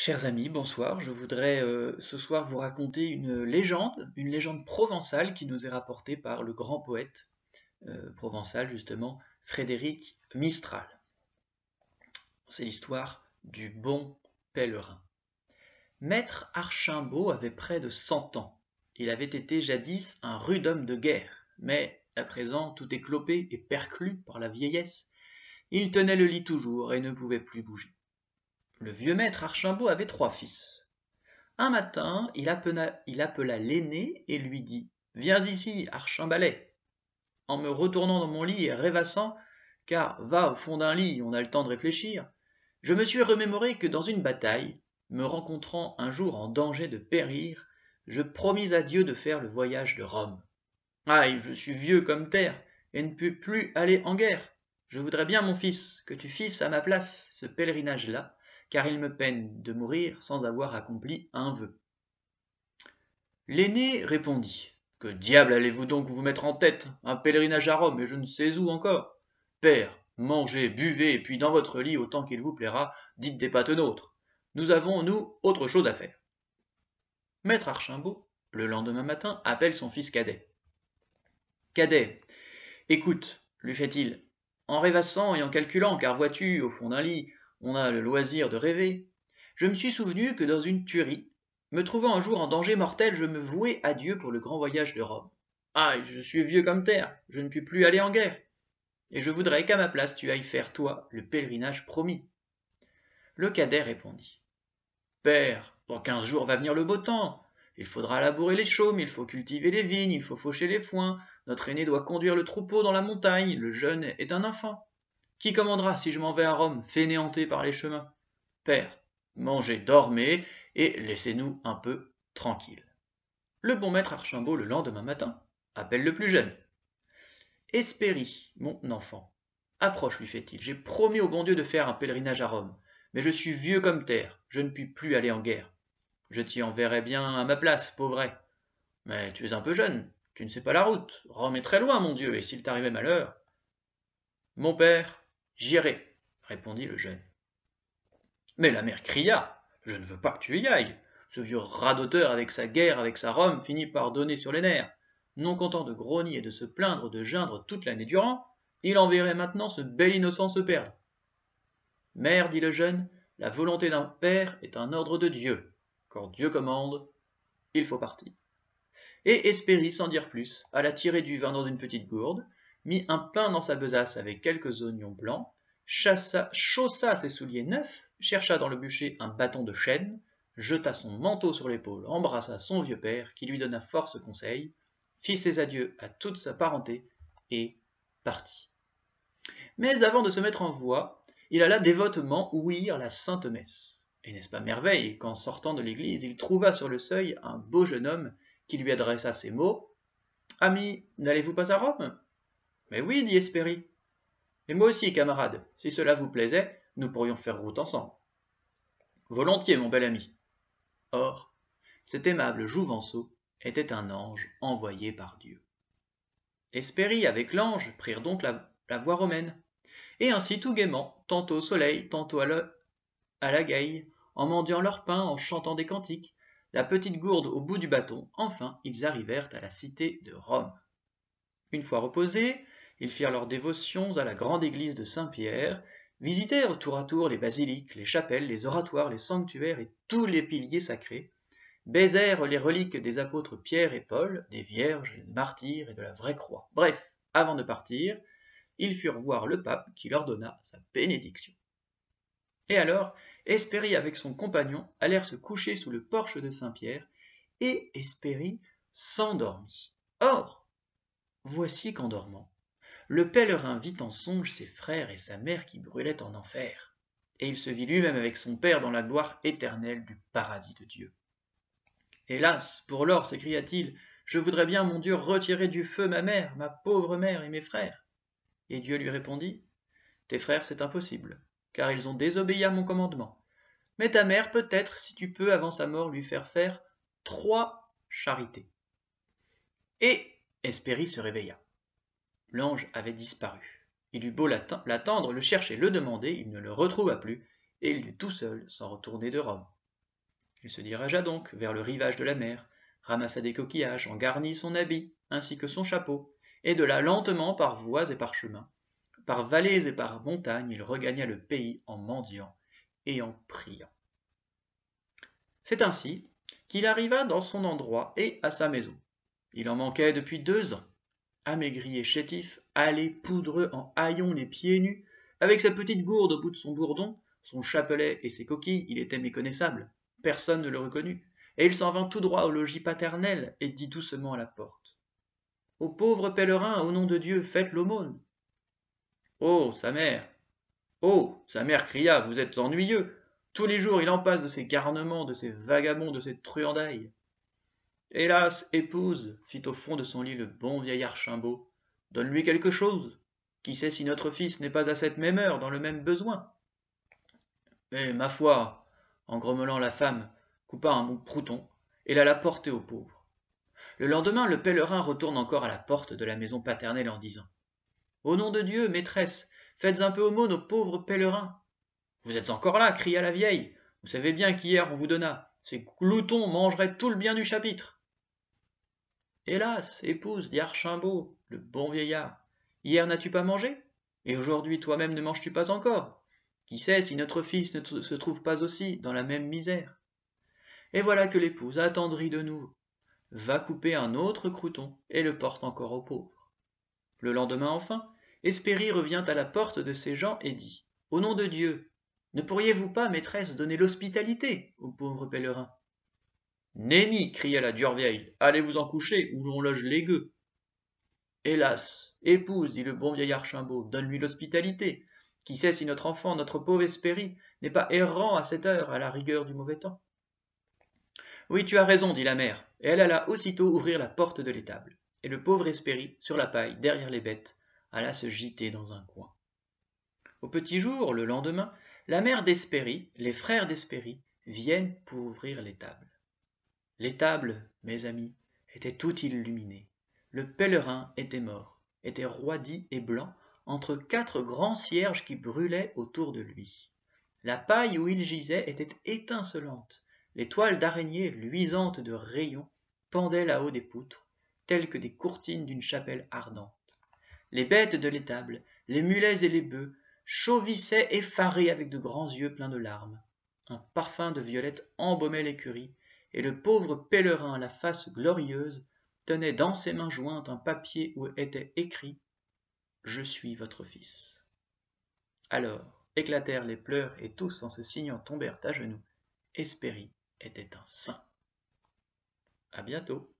Chers amis, bonsoir. Je voudrais ce soir vous raconter une légende provençale qui nous est rapportée par le grand poète provençal justement, Frédéric Mistral. C'est l'histoire du bon pèlerin. Maître Archimbaud avait près de 100 ans. Il avait été jadis un rude homme de guerre, mais à présent tout éclopé et perclus par la vieillesse, il tenait le lit toujours et ne pouvait plus bouger. Le vieux maître Archimbaud avait 3 fils. Un matin, il appela l'aîné et lui dit « Viens ici, Archimbalet !» En me retournant dans mon lit et rêvassant, car va au fond d'un lit, on a le temps de réfléchir, je me suis remémoré que dans une bataille, me rencontrant un jour en danger de périr, je promis à Dieu de faire le voyage de Rome. Aïe, je suis vieux comme terre et ne peux plus aller en guerre. Je voudrais bien, mon fils, que tu fisses à ma place ce pèlerinage-là, car il me peine de mourir sans avoir accompli un vœu. L'aîné répondit « Que diable allez-vous donc vous mettre en tête? Un pèlerinage à Rome, et je ne sais où encore. Père, mangez, buvez, et puis dans votre lit, autant qu'il vous plaira, dites des patenôtres. Nous avons, nous, autre chose à faire. » Maître Archimbaud, le lendemain matin, appelle son fils cadet. « Cadet, écoute, lui fait-il, en rêvassant et en calculant, car vois-tu, au fond d'un lit, on a le loisir de rêver, je me suis souvenu que dans une tuerie, me trouvant un jour en danger mortel, je me vouai à Dieu pour le grand voyage de Rome. Ah, je suis vieux comme terre, je ne puis plus aller en guerre, et je voudrais qu'à ma place tu ailles faire, toi, le pèlerinage promis. » Le cadet répondit « Père, dans 15 jours va venir le beau temps. Il faudra labourer les chaumes, il faut cultiver les vignes, il faut faucher les foins. Notre aîné doit conduire le troupeau dans la montagne, le jeune est un enfant. Qui commandera si je m'en vais à Rome, fainéanté par les chemins? Père, mangez, dormez, et laissez-nous un peu tranquilles. » Le bon maître Archimbaud, le lendemain matin, appelle le plus jeune. « Hespérie, mon enfant, approche, lui fait-il, j'ai promis au bon Dieu de faire un pèlerinage à Rome, mais je suis vieux comme terre, je ne puis plus aller en guerre. Je t'y enverrai bien à ma place, pauvret. Mais tu es un peu jeune, tu ne sais pas la route, Rome est très loin, mon Dieu, et s'il t'arrivait malheur... » Mon père, j'irai, répondit le jeune. Mais la mère cria, je ne veux pas que tu y ailles. Ce vieux radoteur avec sa guerre, avec sa Rome, finit par donner sur les nerfs. Non content de grogner et de se plaindre, de geindre toute l'année durant, il enverrait maintenant ce bel innocent se perdre. Mère, dit le jeune, la volonté d'un père est un ordre de Dieu. Quand Dieu commande, il faut partir. Et Hespérie, sans dire plus, alla tirer du vin dans une petite gourde, mit un pain dans sa besace avec quelques oignons blancs, chaussa ses souliers neufs, chercha dans le bûcher un bâton de chêne, jeta son manteau sur l'épaule, embrassa son vieux père, qui lui donna force conseil, fit ses adieux à toute sa parenté, et partit. Mais avant de se mettre en voie, il alla dévotement ouïr la sainte messe. Et n'est-ce pas merveille qu'en sortant de l'église, il trouva sur le seuil un beau jeune homme qui lui adressa ces mots. « Ami, n'allez-vous pas à Rome ?»« Mais oui, dit Hespérie. »« Et moi aussi, camarade, si cela vous plaisait, nous pourrions faire route ensemble. »« Volontiers, mon bel ami. » Or, cet aimable Jouvenceau était un ange envoyé par Dieu. Hespérie avec l'ange prirent donc la voie romaine, et ainsi tout gaiement, tantôt au soleil, tantôt à la gaille, en mendiant leur pain, en chantant des cantiques, la petite gourde au bout du bâton, enfin ils arrivèrent à la cité de Rome. Une fois reposés, ils firent leurs dévotions à la grande église de Saint-Pierre, visitèrent tour à tour les basiliques, les chapelles, les oratoires, les sanctuaires et tous les piliers sacrés, baisèrent les reliques des apôtres Pierre et Paul, des vierges, des martyrs et de la vraie croix. Bref, avant de partir, ils furent voir le pape qui leur donna sa bénédiction. Et alors, Hespérie avec son compagnon allèrent se coucher sous le porche de Saint-Pierre, et Hespérie s'endormit. Or, voici qu'en dormant, le pèlerin vit en songe ses frères et sa mère qui brûlaient en enfer, et il se vit lui-même avec son père dans la gloire éternelle du paradis de Dieu. « Hélas, pour l'or, s'écria-t-il, je voudrais bien, mon Dieu, retirer du feu ma mère, ma pauvre mère et mes frères. » Et Dieu lui répondit, « Tes frères, c'est impossible, car ils ont désobéi à mon commandement. Mais ta mère, peut-être, si tu peux, avant sa mort, lui faire 3 charités. » Et Hespérie se réveilla. L'ange avait disparu. Il eut beau l'attendre, le chercher, le demander, il ne le retrouva plus, et il dut tout seul s'en retourner de Rome. Il se dirigea donc vers le rivage de la mer, ramassa des coquillages, en garnit son habit, ainsi que son chapeau, et de là lentement par voies et par chemins, par vallées et par montagnes, il regagna le pays en mendiant et en priant. C'est ainsi qu'il arriva dans son endroit et à sa maison. Il en manquait depuis 2 ans. Amaigri et chétif, hâlé, poudreux, en haillons les pieds nus, avec sa petite gourde au bout de son bourdon, son chapelet et ses coquilles, il était méconnaissable. Personne ne le reconnut, et il s'en vint tout droit au logis paternel et dit doucement à la porte. « Ô pauvre pèlerin, au nom de Dieu, faites l'aumône. » Oh, sa mère! Oh, sa mère cria, vous êtes ennuyeux. Tous les jours il en passe de ces garnements, de ces vagabonds, de ces truandailles. Hélas, épouse, fit au fond de son lit le bon vieil Archimbaud, donne-lui quelque chose. Qui sait si notre fils n'est pas à cette même heure dans le même besoin? Mais ma foi, en grommelant la femme, coupa un prouton et l'alla porter au pauvre. Le lendemain, le pèlerin retourne encore à la porte de la maison paternelle en disant « Au nom de Dieu, maîtresse, faites un peu aumône au pauvre pèlerin. »« Vous êtes encore là, cria la vieille. Vous savez bien qu'hier on vous donna. Ces gloutons mangeraient tout le bien du chapitre. Hélas, épouse, dit Archimbaud, le bon vieillard, hier n'as-tu pas mangé? Et aujourd'hui toi-même ne manges-tu pas encore? Qui sait si notre fils ne se trouve pas aussi dans la même misère? Et voilà que l'épouse, attendrie de nouveau, va couper un autre crouton et le porte encore au pauvre. Le lendemain enfin, Hespérie revient à la porte de ses gens et dit « Au nom de Dieu, ne pourriez-vous pas, maîtresse, donner l'hospitalité au pauvre pèlerin ?» Nenni, cria la dure vieille, allez vous en coucher, où l'on loge les gueux. Hélas, épouse, dit le bon vieil Archimbaud, donne-lui l'hospitalité. Qui sait si notre enfant, notre pauvre Hespérie, n'est pas errant à cette heure, à la rigueur du mauvais temps? Oui, tu as raison, dit la mère, et elle alla aussitôt ouvrir la porte de l'étable. Et le pauvre Hespérie, sur la paille, derrière les bêtes, alla se gîter dans un coin. Au petit jour, le lendemain, la mère d'Hespérie, les frères d'Hespérie, viennent pour ouvrir l'étable. L'étable, mes amis, était toute illuminée. Le pèlerin était mort, était roidi et blanc, entre 4 grands cierges qui brûlaient autour de lui. La paille où il gisait était étincelante. Les toiles d'araignée luisantes de rayons pendaient là-haut des poutres, telles que des courtines d'une chapelle ardente. Les bêtes de l'étable, les mulets et les bœufs, chauvissaient effarés avec de grands yeux pleins de larmes. Un parfum de violette embaumait l'écurie, et le pauvre pèlerin, la face glorieuse, tenait dans ses mains jointes un papier où était écrit « Je suis votre fils ». Alors éclatèrent les pleurs et tous en se signant tombèrent à genoux. Hespérie était un saint. À bientôt.